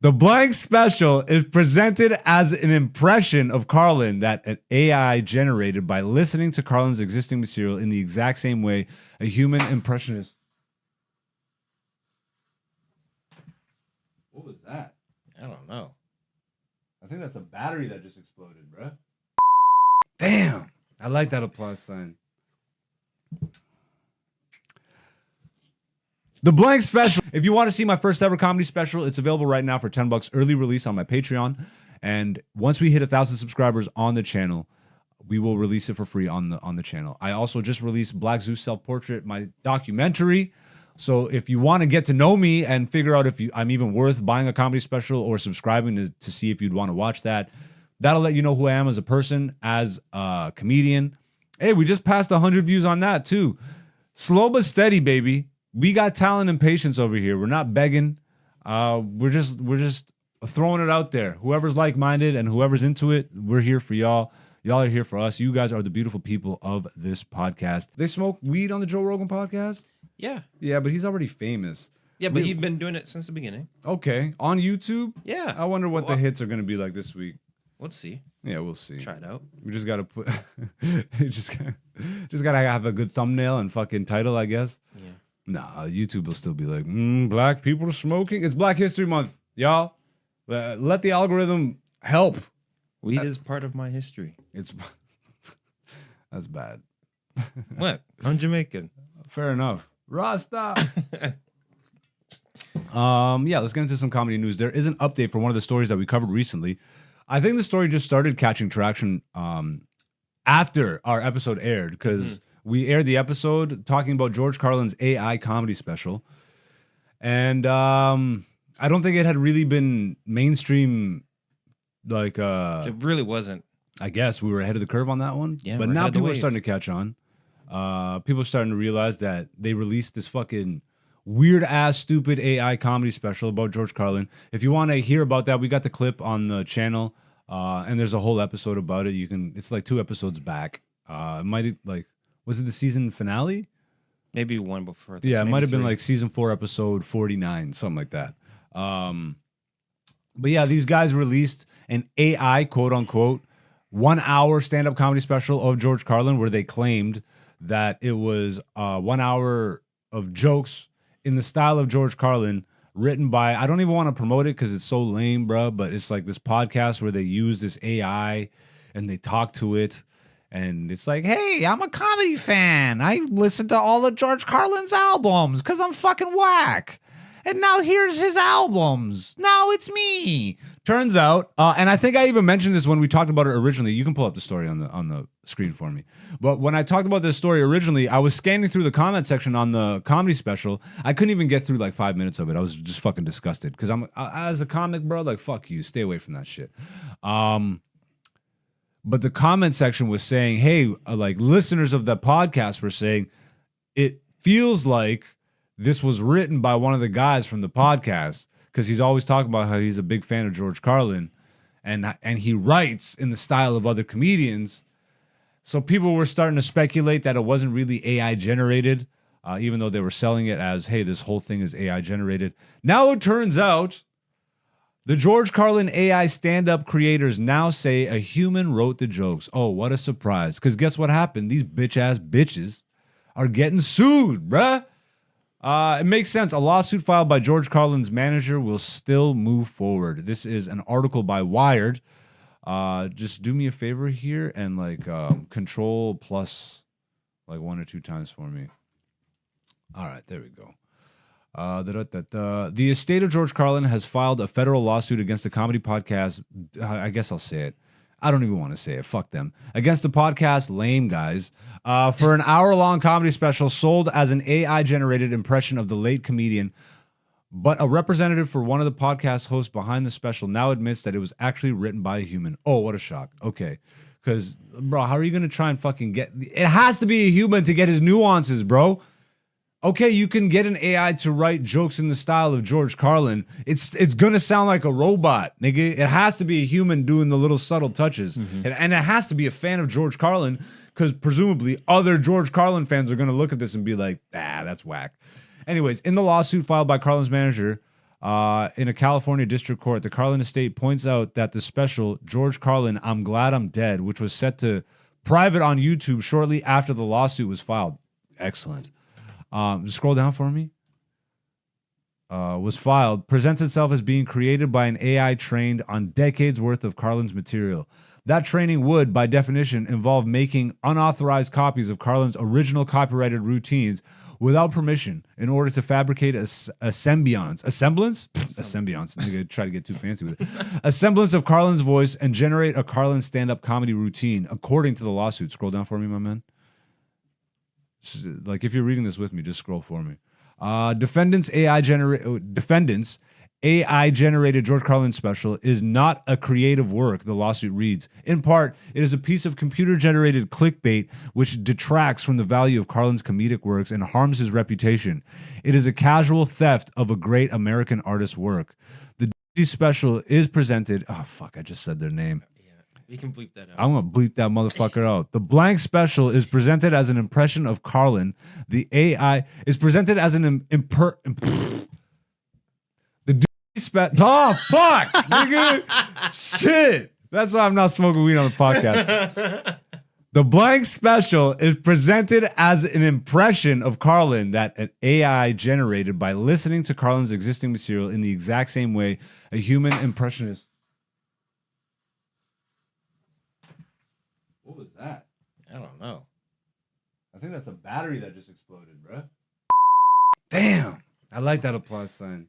The blank special is presented as an impression of Carlin that an AI generated by listening to Carlin's existing material in the exact same way a human impressionist. What was that? I don't know. I think that's a battery that just exploded, bruh. Damn. I like that applause sign. The blank special. If you want to see my first ever comedy special, it's available right now for $10 early release on my Patreon. And once we hit 1,000 subscribers on the channel, we will release it for free on the channel. I also just released Black Zeus Self-Portrait, my documentary. So if you want to get to know me and figure out if I'm even worth buying a comedy special or subscribing to see if you'd want to watch that, that'll let you know who I am as a person, as a comedian. Hey, we just passed 100 views on that too. Slow but steady, baby. We got talent and patience over here. We're not begging. We're just throwing it out there. Whoever's like-minded and whoever's into it, we're here for y'all. Y'all are here for us. You guys are the beautiful people of this podcast. They smoke weed on the Joe Rogan podcast? Yeah. Yeah, but he's already famous. Yeah, but he's been doing it since the beginning. Okay. On YouTube? Yeah. I wonder what the hits are going to be like this week. Let's see. Yeah, we'll see. Try it out. We just got to put... just got to have a good thumbnail and fucking title, I guess. Yeah. Nah, YouTube will still be like, black people are smoking. It's Black History Month, y'all. Let the algorithm help. Weed is part of my history. It's that's bad. What? I'm Jamaican. Fair enough. Rasta. Yeah, let's get into some comedy news. There is an update for one of the stories that we covered recently. I think the story just started catching traction after our episode aired because we aired the episode talking about George Carlin's AI comedy special. And I don't think it had really been mainstream. Like it really wasn't. I guess we were ahead of the curve on that one. Yeah, but now people are starting to catch on. People are starting to realize that they released this fucking weird ass stupid AI comedy special about George Carlin. If you want to hear about that, we got the clip on the channel, and there's a whole episode about it. It's like 2 episodes back. It might was it the season finale? Maybe one before. Yeah, it might have been like season 4, episode 49, something like that. But yeah, these guys released an AI, quote unquote, 1-hour stand-up comedy special of George Carlin where they claimed that it was 1 hour of jokes in the style of George Carlin written by, I don't even want to promote it because it's so lame, bro, but it's like this podcast where they use this AI and they talk to it. And it's like, hey, I'm a comedy fan. I listen to all of George Carlin's albums because I'm fucking whack. And now here's his albums. Now it's me. Turns out, and I think I even mentioned this when we talked about it originally. You can pull up the story on the screen for me. But when I talked about this story originally, I was scanning through the comment section on the comedy special. I couldn't even get through like 5 minutes of it. I was just fucking disgusted because I'm as a comic, bro. Like fuck you, stay away from that shit. But the comment section was saying, hey, like listeners of the podcast were saying, it feels like this was written by one of the guys from the podcast because he's always talking about how he's a big fan of George Carlin and he writes in the style of other comedians. So people were starting to speculate that it wasn't really AI generated, even though they were selling it as, hey, this whole thing is AI generated. Now it turns out the George Carlin AI stand-up creators now say a human wrote the jokes. Oh, what a surprise. Because guess what happened? These bitch-ass bitches are getting sued, bruh. It makes sense. A lawsuit filed by George Carlin's manager will still move forward. This is an article by Wired. Just do me a favor here and control plus like 1 or 2 times for me. All right, there we go. The estate of George Carlin has filed a federal lawsuit against the comedy podcast. I guess I'll say it. I don't even want to say it. Fuck them. Against the podcast Lame Guys for an hour-long comedy special sold as an AI-generated impression of the late comedian. But a representative for one of the podcast hosts behind the special now admits that it was actually written by a human. Oh, what a shock. Okay. Because, bro, how are you going to try and fucking get... It has to be a human to get his nuances, bro. Okay, you can get an AI to write jokes in the style of George Carlin. It's gonna sound like a robot, nigga. It has to be a human doing the little subtle touches. And it has to be a fan of George Carlin, because presumably other George Carlin fans are gonna look at this and be like, that's whack. Anyways, in the lawsuit filed by Carlin's manager, in a California district court. The Carlin estate points out that the special George Carlin, I'm Glad I'm Dead, which was set to private on YouTube shortly after the lawsuit was filed. Excellent. Just scroll down for me. Was filed, presents itself as being created by an AI trained on decades worth of Carlin's material. That training would, by definition, involve making unauthorized copies of Carlin's original copyrighted routines without permission in order to fabricate a semblance. A semblance? A semblance. Nigga, try to get too fancy with it. A semblance of Carlin's voice and generate a Carlin stand-up comedy routine, according to the lawsuit. Scroll down for me, my man. Like, if you're reading this with me, just scroll for me. Defendants AI generated George Carlin special is not a creative work, the lawsuit reads. In part, it is a piece of computer generated clickbait which detracts from the value of Carlin's comedic works and harms his reputation. It is a casual theft of a great American artist's work. The special is presented. Oh fuck, I just said their name. You can bleep that out. I'm gonna bleep that motherfucker out. The blank special is presented as an impression of Carlin. The AI is presented as an oh fuck, nigga, shit. That's why I'm not smoking weed on the podcast. The blank special is presented as an impression of Carlin that an AI generated by listening to Carlin's existing material in the exact same way a human impressionist. What was that? I don't know. I think that's a battery that just exploded, bro. Damn. I like that applause sign.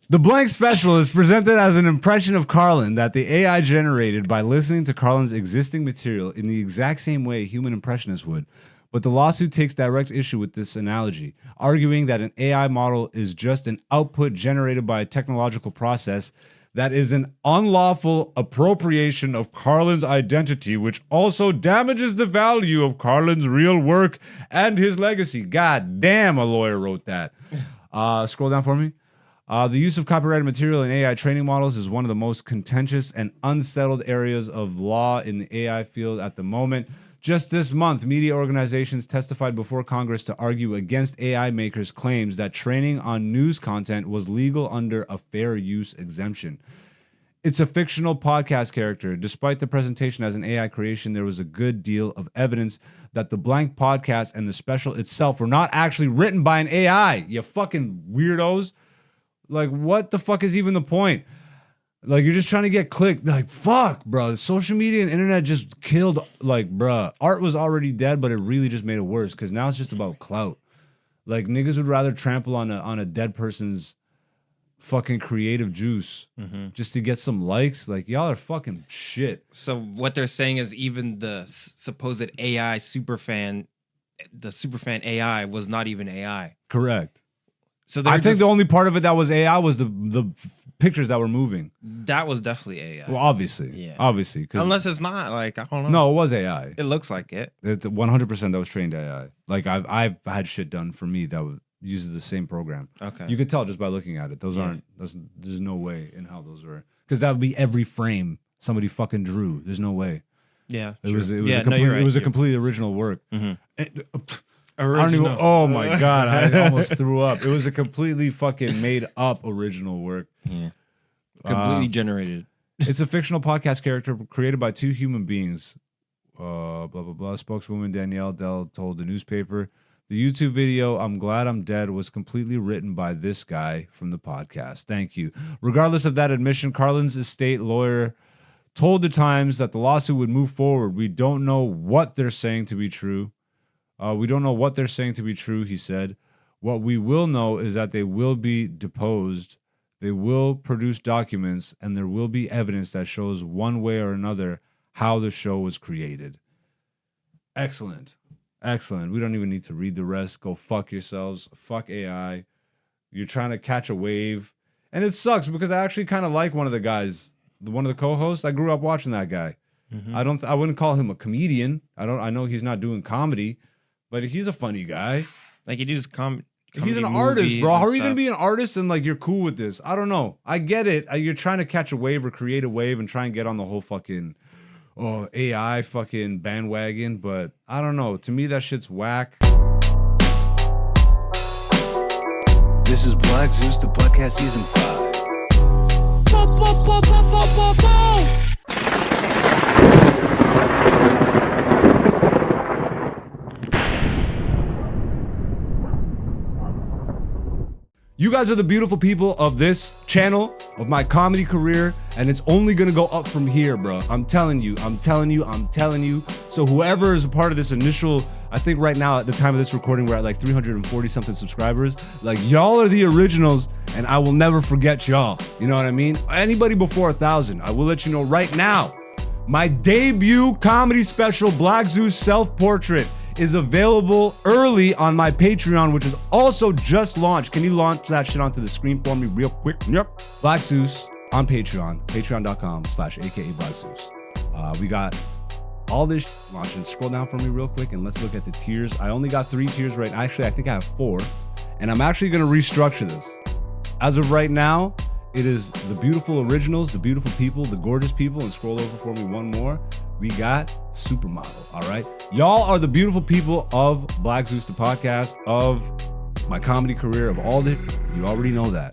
The blank special is presented as an impression of Carlin that the AI generated by listening to Carlin's existing material in the exact same way a human impressionist would. But the lawsuit takes direct issue with this analogy, arguing that an AI model is just an output generated by a technological process that is an unlawful appropriation of Carlin's identity, which also damages the value of Carlin's real work and his legacy. God damn, a lawyer wrote that. Scroll down for me. The use of copyrighted material in AI training models is one of the most contentious and unsettled areas of law in the AI field at the moment. Just this month, media organizations testified before Congress to argue against AI makers' claims that training on news content was legal under a fair use exemption. It's a fictional podcast character. Despite the presentation as an AI creation, there was a good deal of evidence that the blank podcast and the special itself were not actually written by an AI. You fucking weirdos. Like, what the fuck is even the point? Like, you're just trying to get clicked. Like, fuck, bro. Social media and internet just killed, like, bro. Art was already dead, but it really just made it worse because now it's just about clout. Like, niggas would rather trample on a dead person's fucking creative juice just to get some likes. Like, y'all are fucking shit. So what they're saying is even the supposed AI superfan, the superfan AI was not even AI. Correct. So I think the only part of it that was AI was the pictures that were moving. That was definitely AI. Well, obviously. Yeah. Obviously. Unless it's not, like, I don't know. No, it was AI. It looks like it. 100% that was trained AI. Like, I've had shit done for me that uses the same program. Okay. You could tell just by looking at it. There's no way in how those were. Because that would be every frame somebody fucking drew. There's no way. Yeah. It was a completely original work. I don't even, oh my God, I almost threw up. It was a completely fucking made up original work. Yeah. Completely generated. It's a fictional podcast character created by two human beings. Blah, blah, blah. Spokeswoman Danielle Dell told the newspaper. The YouTube video, I'm Glad I'm Dead, was completely written by this guy from the podcast. Thank you. Regardless of that admission, Carlin's estate lawyer told the Times that the lawsuit would move forward. We don't know what they're saying to be true. He said. What we will know is that they will be deposed, they will produce documents, and there will be evidence that shows one way or another how the show was created. Excellent. Excellent. We don't even need to read the rest. Go fuck yourselves. Fuck AI. You're trying to catch a wave. And it sucks because I actually kind of like one of the guys, one of the co-hosts. I grew up watching that guy. I wouldn't call him a comedian. I know he's not doing comedy. But he's a funny guy. Like, he does he's an artist, bro. How are you going to be an artist and, like, you're cool with this? I don't know. I get it. You're trying to catch a wave or create a wave and try and get on the whole fucking AI fucking bandwagon. But I don't know. To me, that shit's whack. This is Black Zeus, the podcast season 5. You guys are the beautiful people of this channel, of my comedy career, and it's only gonna go up from here, bro. I'm telling you. So whoever is a part of this initial, I think right now at the time of this recording, we're at like 340 something subscribers. Like, y'all are the originals, and I will never forget y'all. You know what I mean? Anybody before 1,000, I will let you know right now. My debut comedy special, Black Zeus Self-Portrait, is available early on my Patreon, which is also just launched. Can you launch that shit onto the screen for me real quick? Yep. Black Zeus on Patreon, patreon.com/aka Black Zeus. We got all this launching. Scroll down for me real quick and let's look at the tiers. I only got 3 tiers right now. Actually, I think I have 4. And I'm actually gonna restructure this. As of right now, it is the beautiful originals, the beautiful people, the gorgeous people, and scroll over for me one more. We got Supermodel, all right? Y'all are the beautiful people of Black Zeus, the podcast, of my comedy career, of all the, you already know that.